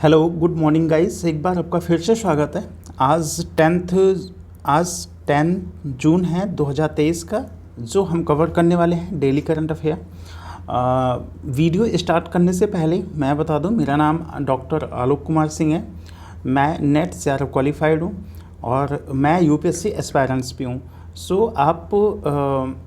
Hello good morning guys, एक बार आपका फिर से स्वागत है। आज 10 जून है 2023 का, जो हम कवर करने वाले हैं daily current affair. Video start करने से पहले मैं बता दूं, मेरा नाम डॉक्टर आलोक कुमार सिंह है। मैं नेट JRF क्वालिफाइड हूं और मैं यूपीएससी एस्पायरेंट्स भी हूं। सो आप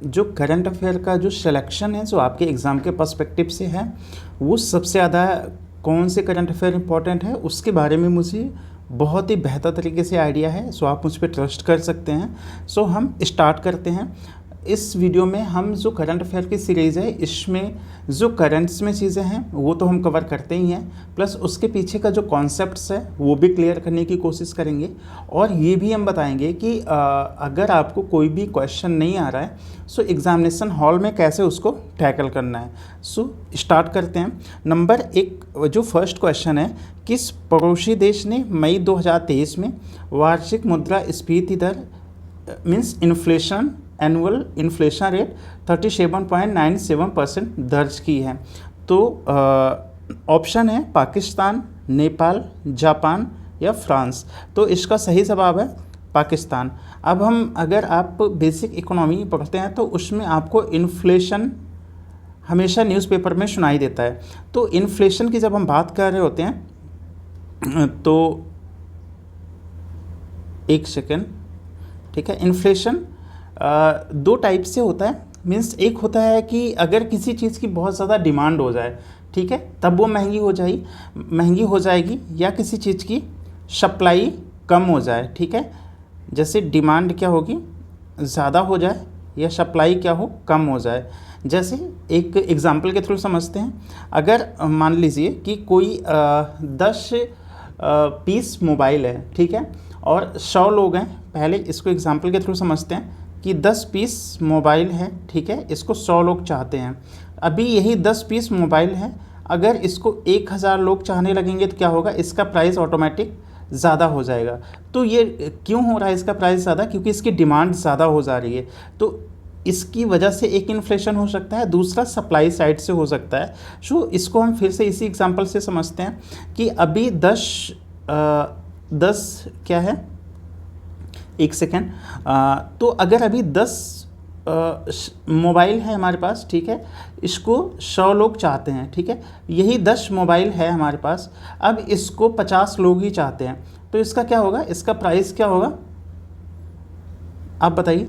जो करंट अफेयर का जो सिलेक्शन है, जो आपके एग्ज़ाम के पर्सपेक्टिव से है, वो सबसे ज़्यादा कौन से करंट अफेयर इंपॉर्टेंट है उसके बारे में मुझे बहुत ही बेहतर तरीके से आइडिया है। सो आप मुझ पर ट्रस्ट कर सकते हैं। सो हम स्टार्ट करते हैं। इस वीडियो में हम जो करंट अफेयर की सीरीज़ है, इसमें जो करंट्स में चीज़ें हैं वो तो हम कवर करते ही हैं, प्लस उसके पीछे का जो कॉन्सेप्ट्स है वो भी क्लियर करने की कोशिश करेंगे। और ये भी हम बताएंगे कि अगर आपको कोई भी क्वेश्चन नहीं आ रहा है, सो एग्ज़ामिनेशन हॉल में कैसे उसको टैकल करना है। सो स्टार्ट करते हैं। नंबर 1 जो फर्स्ट क्वेश्चन है, किस पड़ोसी देश ने मई 2023 में वार्षिक मुद्रास्फीति दर means inflation annual inflation rate 37.97% दर्ज की है? तो ऑप्शन है पाकिस्तान, नेपाल, जापान या फ्रांस। तो इसका सही जवाब है पाकिस्तान। अब हम अगर आप बेसिक इकोनॉमी पढ़ते हैं तो उसमें आपको इन्फ्लेशन हमेशा न्यूज़पेपर में सुनाई देता है। तो इन्फ्लेशन की जब हम बात कर रहे होते हैं तो एक सेकेंड, ठीक है। इन्फ्लेशन दो टाइप से होता है। मीन्स एक होता है कि अगर किसी चीज़ की बहुत ज़्यादा डिमांड हो जाए, ठीक है, तब वो महंगी हो जाएगी, या किसी चीज़ की सप्लाई कम हो जाए, ठीक है। जैसे डिमांड क्या होगी, ज़्यादा हो जाए, या सप्लाई क्या हो, कम हो जाए। जैसे एक एग्जांपल के थ्रू समझते हैं। अगर मान लीजिए कि कोई 10 पीस मोबाइल है, ठीक है, और 100 लोग हैं। पहले इसको एग्जांपल के थ्रू समझते हैं कि 10 पीस मोबाइल है, ठीक है, इसको 100 लोग चाहते हैं। अभी यही 10 पीस मोबाइल है, अगर इसको 1000 लोग चाहने लगेंगे तो क्या होगा, इसका प्राइस ऑटोमेटिक ज़्यादा हो जाएगा। तो ये क्यों हो रहा है इसका प्राइस ज़्यादा? क्योंकि इसकी डिमांड ज़्यादा हो जा रही है। तो इसकी वजह से एक इन्फ्लेशन हो सकता है, दूसरा सप्लाई साइड से हो सकता है। सो इसको हम फिर से इसी एग्जांपल से समझते हैं कि अभी 10 क्या है, एक सेकेंड। तो अगर अभी 10 मोबाइल है हमारे पास, ठीक है, इसको 100 लोग चाहते हैं, ठीक है, यही 10 मोबाइल है हमारे पास, अब इसको 50 लोग ही चाहते हैं। तो इसका क्या होगा, इसका प्राइस क्या होगा, आप बताइए।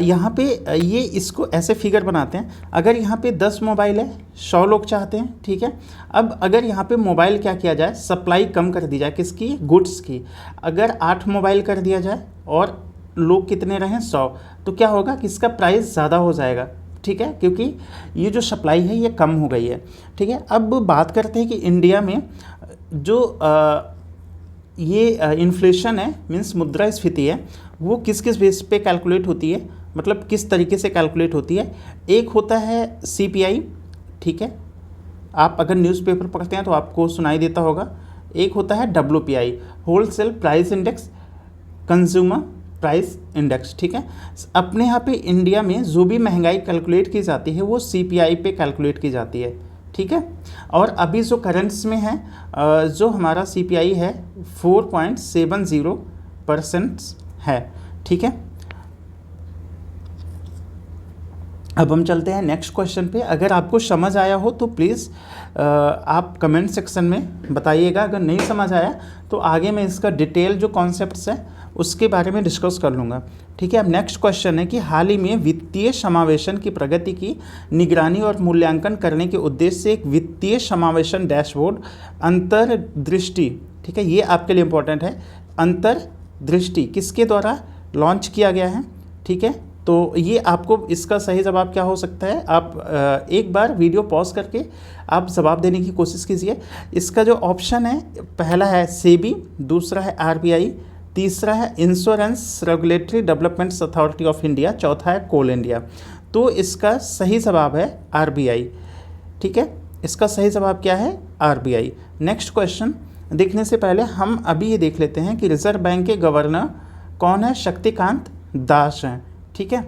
यहाँ पे ये इसको ऐसे फिगर बनाते हैं। अगर यहाँ पे 10 मोबाइल है, 100 लोग चाहते हैं, ठीक है। अब अगर यहाँ पे मोबाइल क्या किया जाए, सप्लाई कम कर दी जाए, किसकी, गुड्स की। अगर 8 मोबाइल कर दिया जाए और लोग कितने रहें, 100, तो क्या होगा कि इसका प्राइस ज़्यादा हो जाएगा, ठीक है, क्योंकि ये जो सप्लाई है ये कम हो गई है, ठीक है। अब बात करते हैं कि इंडिया में जो ये इन्फ्लेशन है, मीन्स मुद्रास्फीति है, वो किस किस बेस पे कैलकुलेट होती है, मतलब किस तरीके से कैलकुलेट होती है। एक होता है CPI, ठीक है, आप अगर न्यूज़पेपर पढ़ते हैं तो आपको सुनाई देता होगा। एक होता है WPI, wholesale price index, consumer price index, ठीक है। अपने यहाँ पे इंडिया में जो भी महंगाई कैलकुलेट की जाती है वो CPI पे कैलकुलेट की जाती है, ठीक है। और अभी जो करंट्स में है, जो हमारा CPI है 4.70% है, ठीक है। अब हम चलते हैं नेक्स्ट क्वेश्चन पे। अगर आपको समझ आया हो तो प्लीज़ आप कमेंट सेक्शन में बताइएगा। अगर नहीं समझ आया तो आगे मैं इसका डिटेल जो कॉन्सेप्ट्स है उसके बारे में डिस्कस कर लूँगा, ठीक है। अब नेक्स्ट क्वेश्चन है कि हाल ही में वित्तीय समावेशन की प्रगति की निगरानी और मूल्यांकन करने के उद्देश्य से एक वित्तीय समावेशन डैशबोर्ड अंतर्दृष्टि, ठीक है, ये आपके लिए इम्पोर्टेंट है। अंतर्दृष्टि किसके द्वारा लॉन्च किया गया है, ठीक है। तो ये आपको इसका सही जवाब क्या हो सकता है, आप एक बार वीडियो पॉज करके आप जवाब देने की कोशिश कीजिए। इसका जो ऑप्शन है, पहला है सेबी, दूसरा है RBI, तीसरा है insurance regulatory development authority of India, चौथा है कोल इंडिया। तो इसका सही जवाब है RBI, ठीक है। इसका सही जवाब क्या है, RBI। नेक्स्ट क्वेश्चन देखने से पहले हम अभी ये देख लेते हैं कि रिजर्व बैंक के गवर्नर कौन है, शक्तिकांत दास हैं, ठीक है।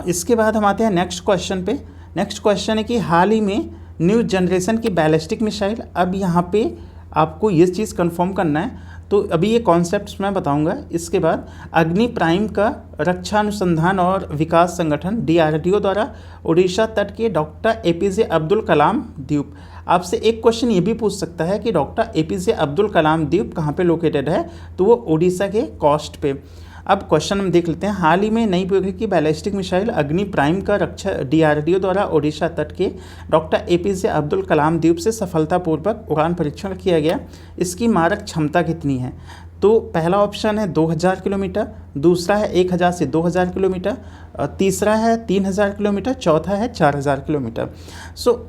इसके बाद हम आते हैं नेक्स्ट क्वेश्चन पे। नेक्स्ट क्वेश्चन है कि हाल ही में न्यू जनरेशन की बैलिस्टिक मिसाइल। अब यहाँ पे आपको ये चीज़ कंफर्म करना है, तो अभी ये कॉन्सेप्ट्स मैं बताऊंगा। इसके बाद अग्नि प्राइम का रक्षा अनुसंधान और विकास संगठन DRDO द्वारा उड़ीसा तट के डॉक्टर APJ अब्दुल कलाम द्वीप। आपसे एक क्वेश्चन ये भी पूछ सकता है कि डॉक्टर APJ अब्दुल कलाम द्वीप कहाँ पे लोकेटेड है, तो वो उड़ीसा के कोस्ट पे। अब क्वेश्चन हम देख लेते हैं। हाल ही में नई पीढ़ी की बैलिस्टिक मिसाइल अग्नि प्राइम का रक्षा DRDO द्वारा ओडिशा तट के डॉक्टर APJ अब्दुल कलाम द्वीप से सफलतापूर्वक उड़ान परीक्षण किया गया। इसकी मारक क्षमता कितनी है? तो पहला ऑप्शन है 2000 किलोमीटर, दूसरा है 1000 से 2000 किलोमीटर, तीसरा है 3000 किलोमीटर, चौथा है 4000 किलोमीटर।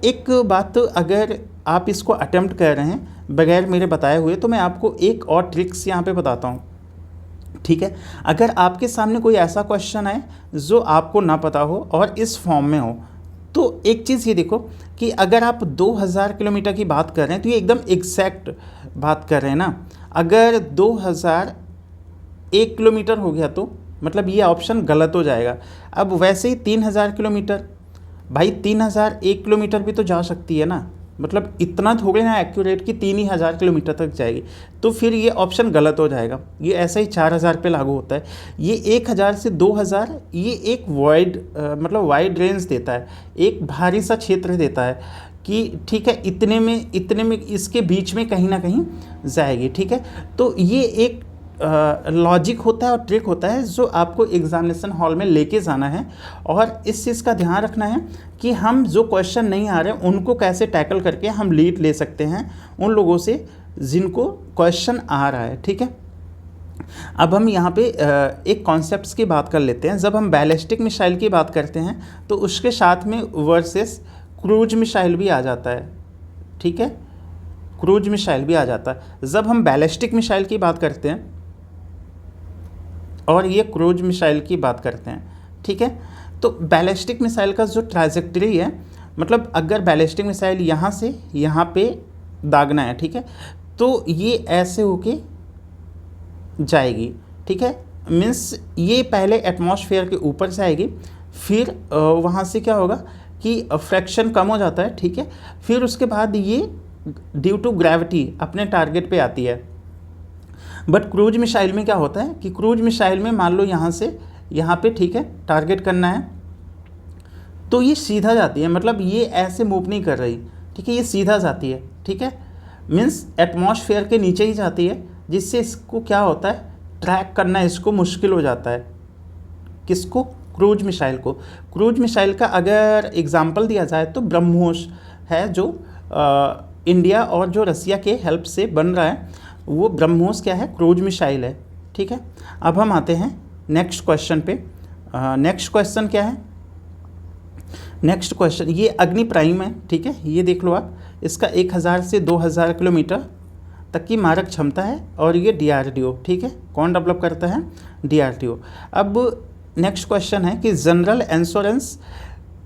एक बात, अगर आप इसको अटेम्प्ट कर रहे हैं बगैर मेरे बताए हुए, तो मैं आपको एक और ट्रिक्स यहाँ पे बताता हूँ, ठीक है। अगर आपके सामने कोई ऐसा क्वेश्चन है जो आपको ना पता हो और इस फॉर्म में हो, तो एक चीज़ ये देखो कि अगर आप 2000 किलोमीटर की बात कर रहे हैं तो ये एकदम एग्जैक्ट बात कर रहे हैं ना। अगर 2001 किलोमीटर हो गया तो मतलब ये ऑप्शन गलत हो जाएगा। अब वैसे ही 3000 किलोमीटर, भाई 3001 किलोमीटर भी तो जा सकती है ना, मतलब इतना थोड़े ना एक्यूरेट कि 3000 किलोमीटर तक जाएगी, तो फिर ये ऑप्शन गलत हो जाएगा। ये ऐसा ही 4000 पे लागू होता है। ये 1000 से 2000 ये एक मतलब वाइड रेंज देता है, एक भारी सा क्षेत्र देता है कि ठीक है इतने में इसके बीच में कहीं ना कहीं जाएगी, ठीक है। तो ये एक लॉजिक होता है और ट्रिक होता है जो आपको एग्जामिनेशन हॉल में लेके जाना है, और इस चीज़ का ध्यान रखना है कि हम जो क्वेश्चन नहीं आ रहे उनको कैसे टैकल करके हम लीड ले सकते हैं उन लोगों से जिनको क्वेश्चन आ रहा है, ठीक है। अब हम यहाँ पे एक कॉन्सेप्ट्स की बात कर लेते हैं। जब हम बैलिस्टिक मिसाइल की बात करते हैं तो उसके साथ में वर्सेस क्रूज मिसाइल भी आ जाता है, ठीक है, क्रूज मिसाइल भी आ जाता है। जब हम बैलिस्टिक मिसाइल की बात करते हैं और ये क्रूज मिसाइल की बात करते हैं, ठीक है, तो बैलिस्टिक मिसाइल का जो ट्राजेक्टरी है, मतलब अगर बैलिस्टिक मिसाइल यहाँ से यहाँ पे दागना है, ठीक है, तो ये ऐसे होके जाएगी, ठीक है। मीन्स ये पहले एटमॉस्फेयर के ऊपर जाएगी, फिर वहाँ से क्या होगा कि फ्रैक्शन कम हो जाता है, ठीक है, फिर उसके बाद ये ड्यू टू ग्रेविटी अपने टारगेट पे आती है। बट क्रूज मिसाइल में क्या होता है कि क्रूज मिसाइल में मान लो यहाँ से यहाँ पे, ठीक है, टारगेट करना है तो ये सीधा जाती है, मतलब ये ऐसे मूव नहीं कर रही, ठीक है, ये सीधा जाती है, ठीक है, मीन्स एटमॉस्फेयर के नीचे ही जाती है, जिससे इसको क्या होता है ट्रैक करना इसको मुश्किल हो जाता है। किसको? क्रूज मिसाइल को। क्रूज मिसाइल का अगर एग्जाम्पल दिया जाए तो ब्रह्मोस है जो इंडिया और जो रसिया के हेल्प से बन रहा है, वो ब्रह्मोस क्या है, क्रूज मिसाइल है, ठीक है। अब हम आते हैं नेक्स्ट क्वेश्चन पे। नेक्स्ट क्वेश्चन क्या है? नेक्स्ट क्वेश्चन ये अग्नि प्राइम है, ठीक है, ये देख लो आप, इसका 1000 से 2000 किलोमीटर तक की मारक क्षमता है और ये DRDO, ठीक है, कौन डेवलप करता है? DRDO। अब नेक्स्ट क्वेश्चन है कि general insurance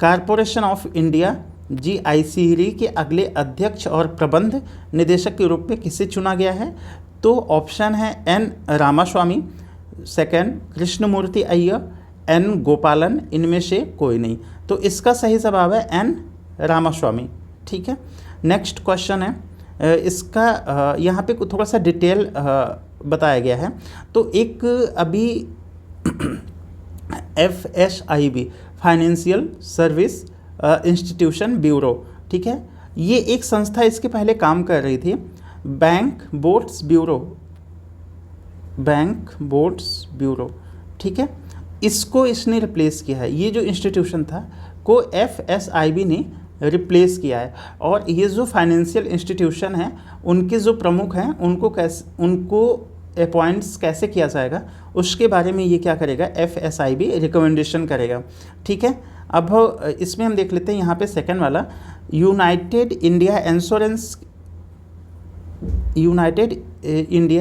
corporation of India GIC के अगले अध्यक्ष और प्रबंध निदेशक के रूप में किसे चुना गया है? तो ऑप्शन है N Ramaswamy, second Krishnamurthy Iyer, N Gopalan, इनमें से कोई नहीं। तो इसका सही जवाब है N रामास्वामी, ठीक है। नेक्स्ट क्वेश्चन है इसका यहाँ पे थोड़ा सा डिटेल बताया गया है। तो एक अभी FSIB financial service institution bureau, ठीक है, ये एक संस्था इसके पहले काम कर रही थी, बैंक बोर्ड्स ब्यूरो, ठीक है, इसको इसने रिप्लेस किया है। ये जो इंस्टीट्यूशन था को FSIB ने रिप्लेस किया है, और ये जो फाइनेंशियल इंस्टीट्यूशन है उनके जो प्रमुख हैं उनको अपॉइंट्स कैसे किया जाएगा उसके बारे में ये क्या करेगा, FSIB रिकमेंडेशन करेगा, ठीक है। अब इसमें हम देख लेते हैं यहाँ पे सेकंड वाला, यूनाइटेड इंडिया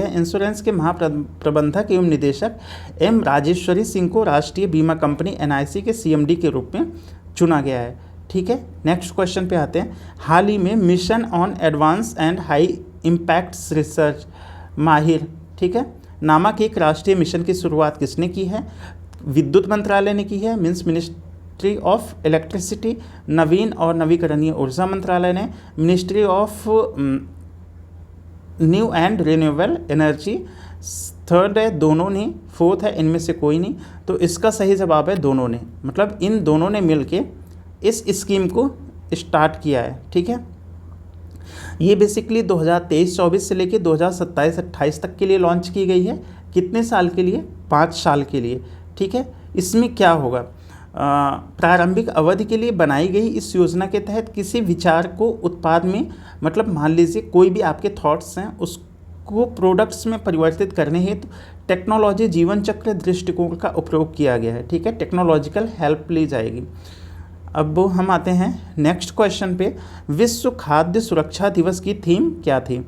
इंश्योरेंस के महाप्रबंधक एवं निदेशक M राजेश्वरी सिंह को राष्ट्रीय बीमा कंपनी NIC के CMD के रूप में चुना गया है, ठीक है। नेक्स्ट क्वेश्चन पे आते हैं। हाल ही में mission on advance and high impacts research माहिर, ठीक है, नामक एक राष्ट्रीय मिशन की शुरुआत किसने की है? विद्युत मंत्रालय ने की है, मीन्स मिनिस्ट्री ऑफ इलेक्ट्रिसिटी, नवीन और नवीकरणीय ऊर्जा मंत्रालय ने, ministry of new and renewable energy, third है दोनों ने, फोर्थ है इनमें से कोई नहीं। तो इसका सही जवाब है दोनों ने, मतलब इन दोनों ने मिलके इस स्कीम को स्टार्ट किया है। ठीक है, ये बेसिकली 2023-24 से लेके 2027-28 तक के लिए लॉन्च की गई है। कितने साल के लिए? 5 साल के लिए। ठीक है, इसमें क्या होगा, प्रारंभिक अवधि के लिए बनाई गई इस योजना के तहत किसी विचार को उत्पाद में, मतलब मान लीजिए कोई भी आपके थॉट्स हैं उसको प्रोडक्ट्स में परिवर्तित करने हेतु टेक्नोलॉजी जीवन चक्र दृष्टिकोण का उपयोग किया गया है। ठीक है, टेक्नोलॉजिकल हेल्प ली जाएगी। अब हम आते हैं नेक्स्ट क्वेश्चन पे, विश्व खाद्य सुरक्षा दिवस की थीम क्या थी?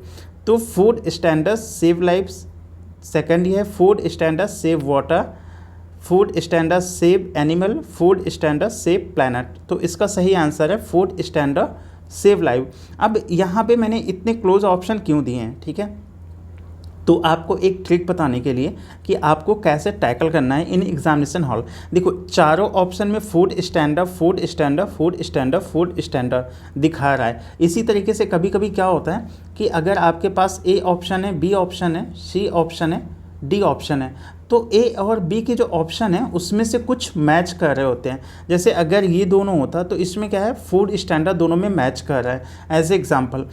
तो food standards save lives, second ये है food standards save water, food standards save animal, food standards save planet. तो इसका सही आंसर है फूड स्टैंडर्ड सेव लाइव। अब यहाँ पे मैंने इतने क्लोज ऑप्शन क्यों दिए हैं? ठीक है, तो आपको एक ट्रिक बताने के लिए कि आपको कैसे टैकल करना है इन एग्जामिनेशन हॉल। देखो चारों ऑप्शन में food standard, food standard, food standard, food standard दिखा रहा है। इसी तरीके से कभी कभी क्या होता है कि अगर आपके पास ए ऑप्शन है, बी ऑप्शन है, सी ऑप्शन है, डी ऑप्शन है, तो ए और बी के जो ऑप्शन है उसमें से कुछ मैच कर रहे होते हैं। जैसे अगर ये दोनों होता तो इसमें क्या है, फूड स्टैंडर्ड दोनों में मैच कर रहा है एज एग्जाम्पल,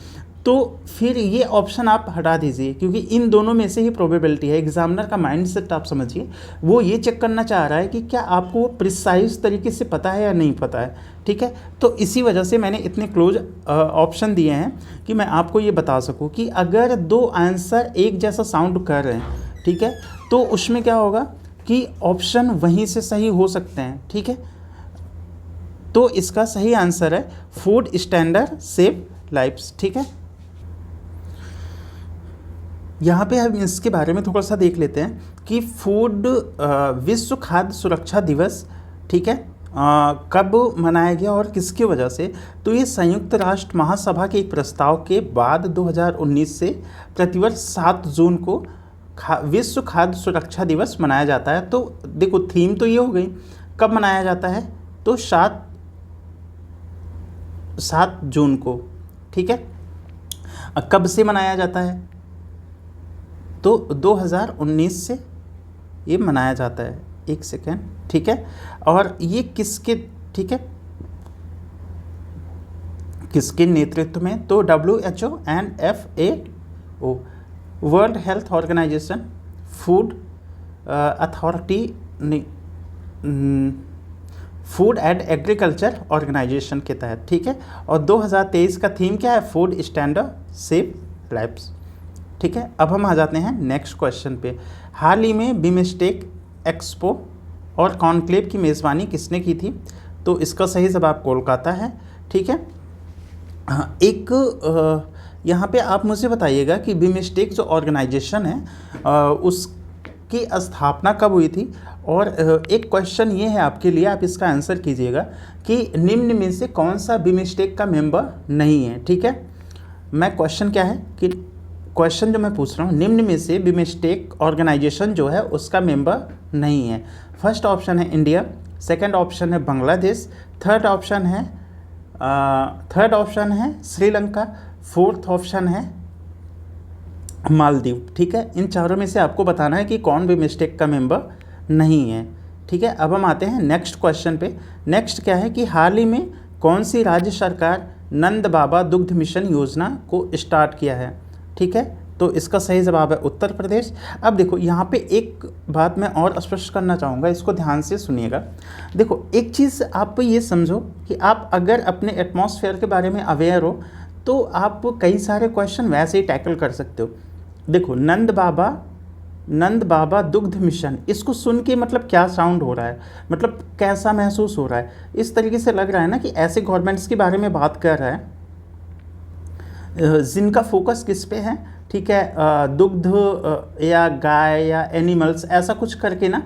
तो फिर ये ऑप्शन आप हटा दीजिए, क्योंकि इन दोनों में से ही प्रोबेबिलिटी है। एग्जामिनर का माइंड सेट आप समझिए, वो ये चेक करना चाह रहा है कि क्या आपको वो प्रिसाइज तरीके से पता है या नहीं पता है। ठीक है, तो इसी वजह से मैंने इतने क्लोज ऑप्शन दिए हैं कि मैं आपको ये बता सकूं कि अगर दो आंसर एक जैसा साउंड कर रहे हैं, ठीक है, तो उसमें क्या होगा कि ऑप्शन वहीं से सही हो सकते हैं। ठीक है, तो इसका सही आंसर है फूड स्टैंडर्ड सेव लाइव्स। ठीक है, यहाँ पे हम इसके बारे में थोड़ा सा देख लेते हैं कि फूड विश्व खाद्य सुरक्षा दिवस, ठीक है, कब मनाया गया और किसकी वजह से। तो ये संयुक्त राष्ट्र महासभा के एक प्रस्ताव के बाद 2019 से प्रतिवर्ष 7 जून को विश्व खाद्य सुरक्षा दिवस मनाया जाता है। तो देखो थीम तो ये हो गई, कब मनाया जाता है, तो 7 जून को। ठीक है, कब से मनाया जाता है, तो 2019 से ये मनाया जाता है। एक सेकेंड, ठीक है, और ये किसके, ठीक है, किसके नेतृत्व में, तो WHO and FAO, world health organisation, food authority, food and agriculture organisation के तहत। ठीक है, और 2023 का थीम क्या है, फूड स्टैंडर्ड सेव लाइव्स। ठीक है, अब हम आ जाते हैं नेक्स्ट क्वेश्चन पे। हाल ही में बिमस्टेक एक्सपो और कॉन्क्लेव की मेज़बानी किसने की थी? तो इसका सही जवाब कोलकाता है। ठीक है, एक यहाँ पे आप मुझे बताइएगा कि बिमस्टेक जो ऑर्गेनाइजेशन है उसकी स्थापना कब हुई थी। और एक क्वेश्चन ये है आपके लिए, आप इसका आंसर कीजिएगा कि निम्न में से कौन सा बिमस्टेक का मेंबर नहीं है। ठीक है, मैं क्वेश्चन क्या है कि क्वेश्चन जो मैं पूछ रहा हूँ, निम्न में से बिमस्टेक ऑर्गेनाइजेशन जो है उसका मेंबर नहीं है। फर्स्ट ऑप्शन है इंडिया, सेकंड ऑप्शन है बांग्लादेश, थर्ड ऑप्शन है श्रीलंका, फोर्थ ऑप्शन है मालदीव। ठीक है, इन चारों में से आपको बताना है कि कौन बिमस्टेक का मेंबर नहीं है। ठीक है, अब हम आते हैं नेक्स्ट क्वेश्चन पे। नेक्स्ट क्या है कि हाल ही में कौन सी राज्य सरकार नंद बाबा दुग्ध मिशन योजना को स्टार्ट किया है। ठीक है, तो इसका सही जवाब है उत्तर प्रदेश। अब देखो यहाँ पे एक बात मैं और स्पष्ट करना चाहूँगा, इसको ध्यान से सुनिएगा। देखो एक चीज़ आप ये समझो कि आप अगर अपने एटमॉस्फेयर के बारे में अवेयर हो तो आप कई सारे क्वेश्चन वैसे ही टैकल कर सकते हो। देखो नंद बाबा दुग्ध मिशन, इसको सुन के मतलब क्या साउंड हो रहा है, मतलब कैसा महसूस हो रहा है, इस तरीके से लग रहा है ना कि ऐसे गवर्नमेंट्स के बारे में बात कर रहा है जिनका फोकस किस पे है। ठीक है, दुग्ध या गाय या एनिमल्स ऐसा कुछ करके ना।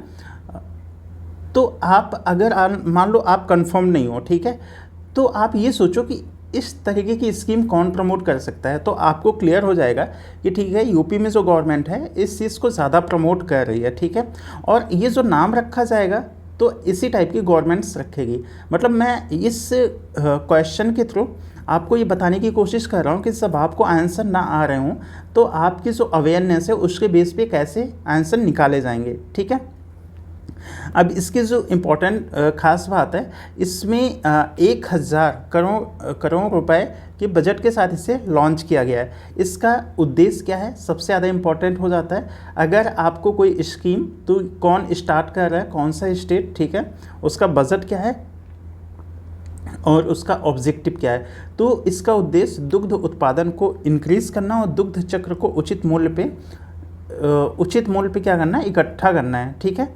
तो आप अगर मान लो आप कंफर्म नहीं हो, ठीक है, तो आप ये सोचो कि इस तरीके की स्कीम कौन प्रमोट कर सकता है, तो आपको क्लियर हो जाएगा कि ठीक है यूपी में जो गवर्नमेंट है इस चीज़ को ज़्यादा प्रमोट कर रही है। ठीक है, और ये जो नाम रखा जाएगा तो इसी टाइप की गवर्नमेंट्स रखेगी। मतलब मैं इस क्वेश्चन के थ्रू आपको ये बताने की कोशिश कर रहा हूँ कि जब आपको आंसर ना आ रहे हों तो आपकी जो अवेयरनेस है उसके बेस पे कैसे आंसर निकाले जाएंगे, ठीक है। अब इसकी जो इम्पोर्टेंट खास बात है, इसमें 1000 करोड़ रुपए के बजट के साथ इसे लॉन्च किया गया है। इसका उद्देश्य क्या है, सबसे ज़्यादा इम्पोर्टेंट हो जाता है। अगर आपको कोई स्कीम, तो कौन स्टार्ट कर रहा है, कौन सा स्टेट, ठीक है, उसका बजट क्या है और उसका ऑब्जेक्टिव क्या है। तो इसका उद्देश्य दुग्ध उत्पादन को इंक्रीज करना और दुग्ध चक्र को उचित मूल्य पे क्या करना है, इकट्ठा करना है, ठीक है।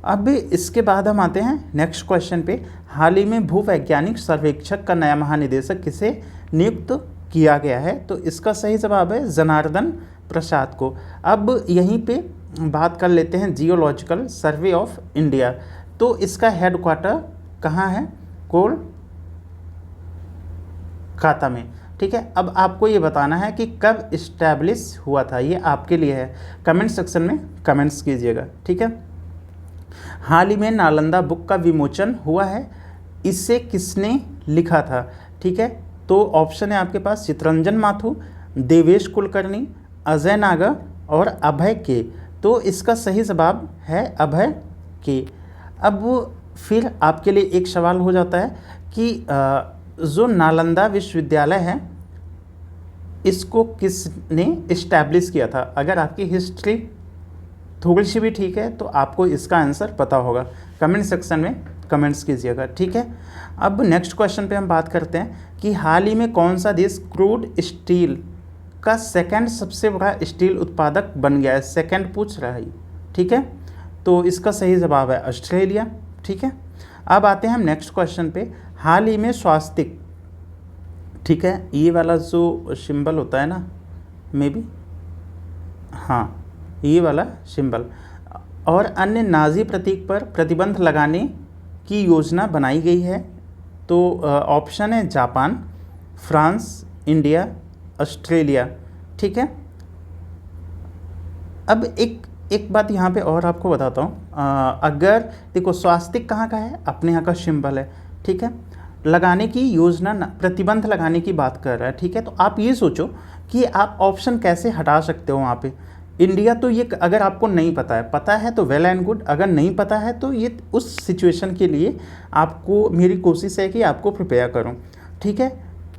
अब इसके बाद हम आते हैं नेक्स्ट क्वेश्चन पे। हाल ही में भूवैज्ञानिक सर्वेक्षक का नया महानिदेशक किसे नियुक्त किया गया है? तो इसका सही जवाब है जनार्दन प्रसाद को। अब यहीं पे बात कर लेते हैं जियोलॉजिकल सर्वे ऑफ इंडिया। तो इसका हेडक्वार्टर कहाँ है? कोलकाता में, ठीक है। अब आपको ये बताना है कि कब इस्टेब्लिश हुआ था, ये आपके लिए है। कमेंट सेक्शन में कमेंट्स कीजिएगा, ठीक है। हाल ही में नालंदा बुक का विमोचन हुआ है, इसे किसने लिखा था? ठीक है, तो ऑप्शन है आपके पास चितरंजन माथुर, देवेश कुलकर्णी, अजय नागर और अभय के। तो इसका सही जवाब है अभय के। अब फिर आपके लिए एक सवाल हो जाता है कि जो नालंदा विश्वविद्यालय है इसको किसने इस्टेब्लिश किया था? अगर आपकी हिस्ट्री थोड़ी सी भी ठीक है तो आपको इसका आंसर पता होगा। कमेंट सेक्शन में कमेंट्स कीजिएगा, ठीक है। अब नेक्स्ट क्वेश्चन पे हम बात करते हैं कि हाल ही में कौन सा देश क्रूड स्टील का सेकंड सबसे बड़ा स्टील उत्पादक बन गया है? सेकंड पूछ रहा है, ठीक है। तो इसका सही जवाब है ऑस्ट्रेलिया, ठीक है। अब आते हैं हम नेक्स्ट क्वेश्चन पे। हाल ही में स्वास्तिक, ठीक है, ये वाला जो सिंबल होता है ना, मे बी, हाँ, ये वाला सिंबल और अन्य नाजी प्रतीक पर प्रतिबंध लगाने की योजना बनाई गई है। तो ऑप्शन है जापान, फ्रांस, इंडिया, ऑस्ट्रेलिया, ठीक है। अब एक बात यहाँ पे और आपको बताता हूँ। अगर देखो स्वास्तिक कहाँ का है, अपने यहाँ का सिंबल है, ठीक है। लगाने की योजना, प्रतिबंध लगाने की बात कर रहा है, ठीक है। तो आप ये सोचो कि आप ऑप्शन कैसे हटा सकते हो वहाँ पे। इंडिया, तो ये अगर आपको नहीं पता है तो वेल एंड गुड, अगर नहीं पता है तो ये उस सिचुएशन के लिए आपको मेरी कोशिश है कि आपको प्रिपेयर करूं, ठीक है।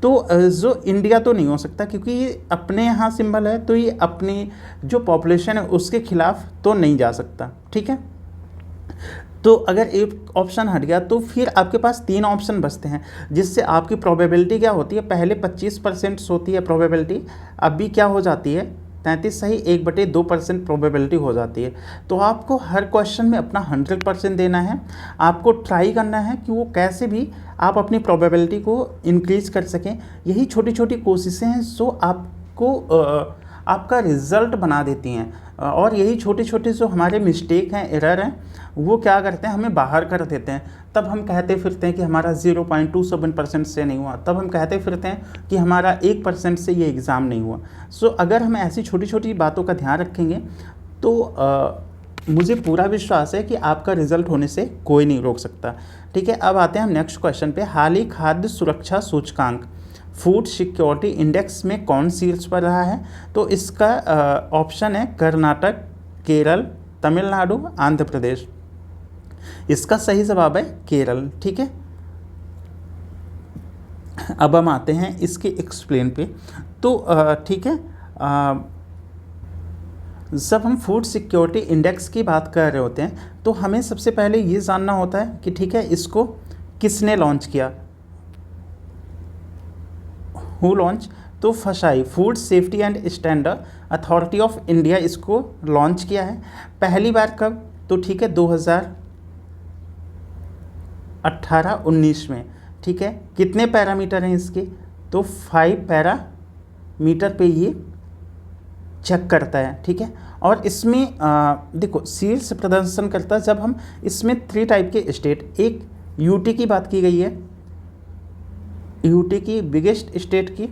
तो जो इंडिया तो नहीं हो सकता क्योंकि ये अपने यहाँ सिंबल है, तो ये अपनी जो पॉपुलेशन है उसके खिलाफ तो नहीं जा सकता, ठीक है। तो अगर एक ऑप्शन हट गया तो फिर आपके पास 3 ऑप्शन बचते हैं, जिससे आपकी प्रोबेबिलिटी क्या होती है, पहले 25% होती है प्रोबेबिलिटी, अभी क्या हो जाती है 33 सही 1/2% प्रोबेबिलिटी हो जाती है। तो आपको हर क्वेश्चन में अपना 100% देना है। आपको ट्राई करना है कि वो कैसे भी आप अपनी प्रोबेबिलिटी को इंक्रीज कर सकें। यही छोटी छोटी कोशिशें हैं जो आपको आपका रिज़ल्ट बना देती हैं, और यही छोटे छोटे जो हमारे मिस्टेक हैं, एरर हैं, वो क्या करते हैं, हमें बाहर कर देते हैं। तब हम कहते फिरते हैं कि हमारा 0.27% से नहीं हुआ, तब हम कहते फिरते हैं कि हमारा 1% से ये एग्ज़ाम नहीं हुआ। सो अगर हम ऐसी छोटी छोटी बातों का ध्यान रखेंगे तो मुझे पूरा विश्वास है कि आपका रिज़ल्ट होने से कोई नहीं रोक सकता, ठीक है। अब आते हैं हम नेक्स्ट क्वेश्चन पे। हाल ही खाद्य सुरक्षा सूचकांक फूड सिक्योरिटी इंडेक्स में कौन शीर्ष पर रहा है? तो इसका ऑप्शन है कर्नाटक, केरल, तमिलनाडु, आंध्र प्रदेश। इसका सही जवाब है केरल, ठीक है। अब हम आते हैं इसके एक्सप्लेन पे। तो ठीक है, जब हम फूड सिक्योरिटी इंडेक्स की बात कर रहे होते हैं तो हमें सबसे पहले ये जानना होता है कि ठीक है, इसको किसने लॉन्च किया, हु लॉन्च? तो FSSAI food safety and standard authority of India इसको लॉन्च किया है। पहली बार कब? तो ठीक है 2018-19 में, ठीक है। कितने पैरामीटर हैं इसके? तो 5 पैरामीटर पे ये चेक करता है, ठीक है। और इसमें देखो शीर्ष प्रदर्शन करता है जब हम इसमें 3 टाइप के स्टेट, एक यूटी की बात की गई है, यूटी की, बिगेस्ट स्टेट की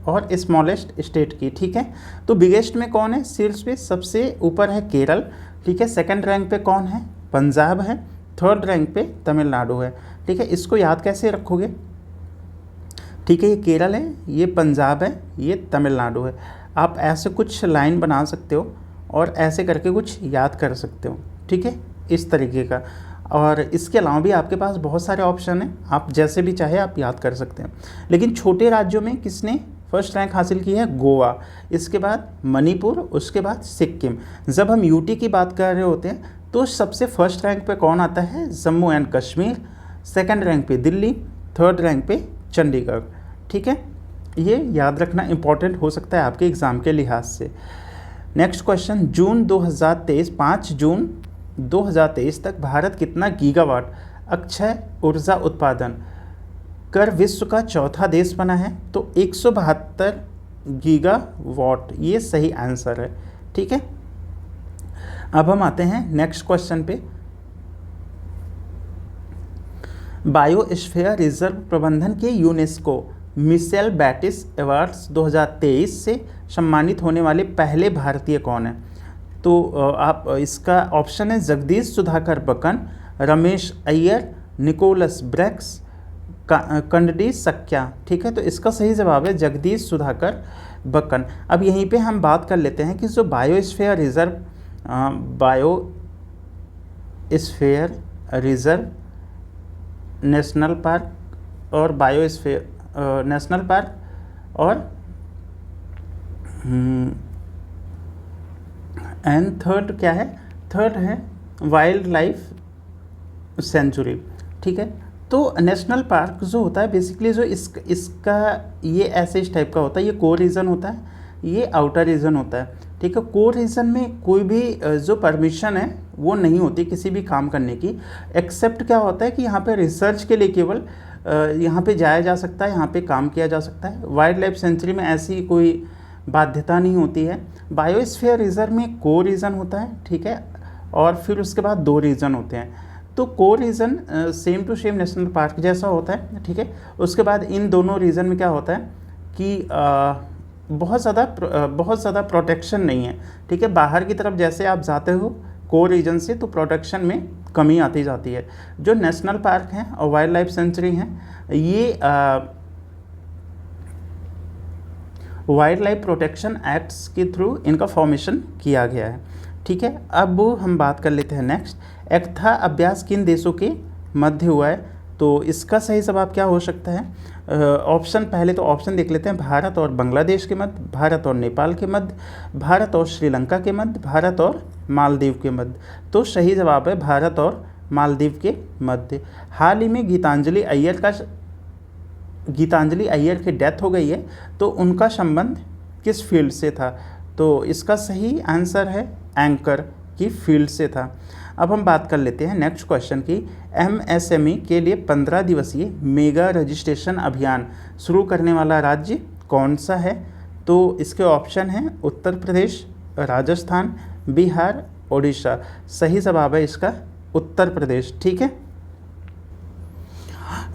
और स्मॉलेस्ट स्टेट की, ठीक है। तो बिगेस्ट में कौन है? शीर्ष पे सबसे ऊपर है केरल, ठीक है। सेकंड रैंक पे कौन है? पंजाब है। थर्ड रैंक पे तमिलनाडु है। ठीक है, इसको याद कैसे रखोगे? ठीक है, ये केरल है, ये पंजाब है, ये तमिलनाडु है। आप ऐसे कुछ लाइन बना सकते हो और ऐसे करके कुछ याद कर सकते हो। ठीक है, इस तरीके का। और इसके अलावा भी आपके पास बहुत सारे ऑप्शन हैं, आप जैसे भी चाहे आप याद कर सकते हैं। लेकिन छोटे राज्यों में किसने फर्स्ट रैंक हासिल की है? गोवा, इसके बाद मणिपुर, उसके बाद सिक्किम। जब हम यूटी की बात कर रहे होते हैं तो सबसे फर्स्ट रैंक पे कौन आता है? Jammu and Kashmir. Second rank पे दिल्ली, थर्ड रैंक पे चंडीगढ़। ठीक है, ये याद रखना इंपॉर्टेंट हो सकता है आपके एग्ज़ाम के लिहाज से। नेक्स्ट क्वेश्चन, जून 2023, 5 जून 2023 तक भारत कितना गीगावाट अक्षय ऊर्जा उत्पादन कर विश्व का चौथा देश बना है? तो 172 गीगावाट, ये सही आंसर है। ठीक है, अब हम आते हैं नेक्स्ट क्वेश्चन पे। बायोस्फीयर रिजर्व प्रबंधन के यूनेस्को मिशेल बैटिस अवार्ड्स 2023 से सम्मानित होने वाले पहले भारतीय कौन है? तो आप इसका ऑप्शन है जगदीश सुधाकर बकन, रमेश अय्यर, निकोलस ब्रैक्स, कंडडी सक्या। ठीक है, तो इसका सही जवाब है जगदीश सुधाकर बकन। अब यहीं पे हम बात कर लेते हैं कि जो बायोस्फीयर रिजर्व नेशनल पार्क और बायोस्फीयर नेशनल पार्क और एंड थर्ड क्या है? थर्ड है वाइल्ड लाइफ सेंचुरी। ठीक है, तो नेशनल पार्क जो होता है बेसिकली जो इसका ये ऐसे इस टाइप का होता है, ये कोर रीजन होता है, ये आउटर रीजन होता है। ठीक है, कोर रीजन में कोई भी जो परमिशन है वो नहीं होती किसी भी काम करने की, एक्सेप्ट क्या होता है कि यहाँ पे रिसर्च के लिए केवल यहाँ पे जाया जा सकता है, यहाँ पे काम किया जा सकता है। वाइल्ड लाइफ सेंचुरी में ऐसी कोई बाध्यता नहीं होती है। बायोस्फीयर रिजर्व में कोर रीजन होता है। ठीक है, और फिर उसके बाद 2 रीजन होते हैं। तो core region same to same national park जैसा होता है। ठीक है, उसके बाद इन दोनों रीजन में क्या होता है कि बहुत ज़्यादा प्रोटेक्शन नहीं है। ठीक है, बाहर की तरफ जैसे आप जाते हो कोर रीजन से तो प्रोटेक्शन में कमी आती जाती है। जो नेशनल पार्क हैं और वाइल्ड लाइफ सेंचुरी हैं, ये वाइल्ड लाइफ प्रोटेक्शन एक्ट्स के थ्रू इनका फॉर्मेशन किया गया है। ठीक है, अब हम बात कर लेते हैं नेक्स्ट। एक्था अभ्यास किन देशों के मध्य हुआ है? तो इसका सही जवाब क्या हो सकता है? ऑप्शन, पहले तो ऑप्शन देख लेते हैं। भारत और बांग्लादेश के मध्य, भारत और नेपाल के मध्य, भारत और श्रीलंका के मध्य, भारत और मालदीव के मध्य। तो सही जवाब है भारत और मालदीव के मध्य। हाल ही में गीतांजलि अय्यर की डेथ हो गई है, तो उनका संबंध किस फील्ड से था? तो इसका सही आंसर है एंकर की फील्ड से था। अब हम बात कर लेते हैं नेक्स्ट क्वेश्चन की। एमएसएमई के लिए 15 दिवसीय मेगा रजिस्ट्रेशन अभियान शुरू करने वाला राज्य कौन सा है? तो इसके ऑप्शन हैं उत्तर प्रदेश, राजस्थान, बिहार, ओडिशा। सही जवाब है इसका उत्तर प्रदेश। ठीक है,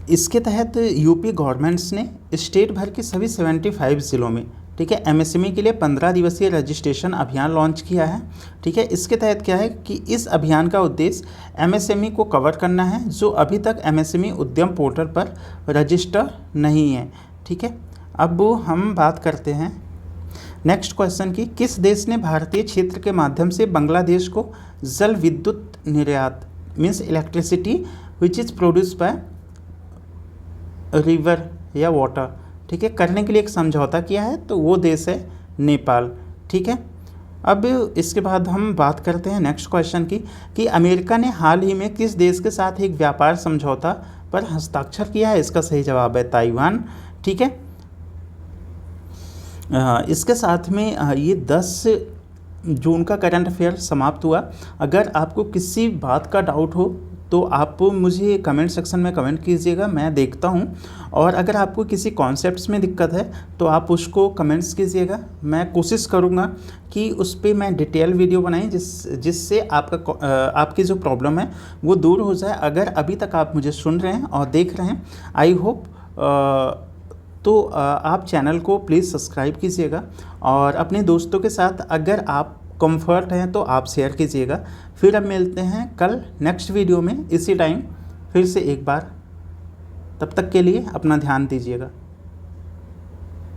इसके तहत यूपी गवर्नमेंट्स ने स्टेट भर के सभी 75 ज़िलों में, ठीक है, एमएसएमई के लिए 15 दिवसीय रजिस्ट्रेशन अभियान लॉन्च किया है। ठीक है, इसके तहत क्या है कि इस अभियान का उद्देश्य एमएसएमई को कवर करना है जो अभी तक एमएसएमई उद्यम पोर्टल पर रजिस्टर नहीं है। ठीक है, अब हम बात करते हैं नेक्स्ट क्वेश्चन की। किस देश ने भारतीय क्षेत्र के माध्यम से बांग्लादेश को जल विद्युत निर्यात means electricity which is produce by river या वाटर, ठीक है, करने के लिए एक समझौता किया है? तो वो देश है नेपाल। ठीक है, अब इसके बाद हम बात करते हैं नेक्स्ट क्वेश्चन की कि अमेरिका ने हाल ही में किस देश के साथ एक व्यापार समझौता पर हस्ताक्षर किया है? इसका सही जवाब है ताइवान। ठीक है, इसके साथ में ये 10 जून का करंट अफेयर समाप्त हुआ। अगर आपको किसी बात का डाउट हो तो आप मुझे कमेंट सेक्शन में कमेंट कीजिएगा, मैं देखता हूं। और अगर आपको किसी कॉन्सेप्ट्स में दिक्कत है तो आप उसको कमेंट्स कीजिएगा, मैं कोशिश करूंगा कि उस पर मैं डिटेल वीडियो बनाएं जिससे आपकी जो प्रॉब्लम है वो दूर हो जाए। अगर अभी तक आप मुझे सुन रहे हैं और देख रहे हैं, आई होप तो आप चैनल को प्लीज़ सब्सक्राइब कीजिएगा और अपने दोस्तों के साथ, अगर आप कंफर्ट है तो आप शेयर कीजिएगा। फिर अब मिलते हैं कल नेक्स्ट वीडियो में इसी टाइम फिर से एक बार। तब तक के लिए अपना ध्यान दीजिएगा।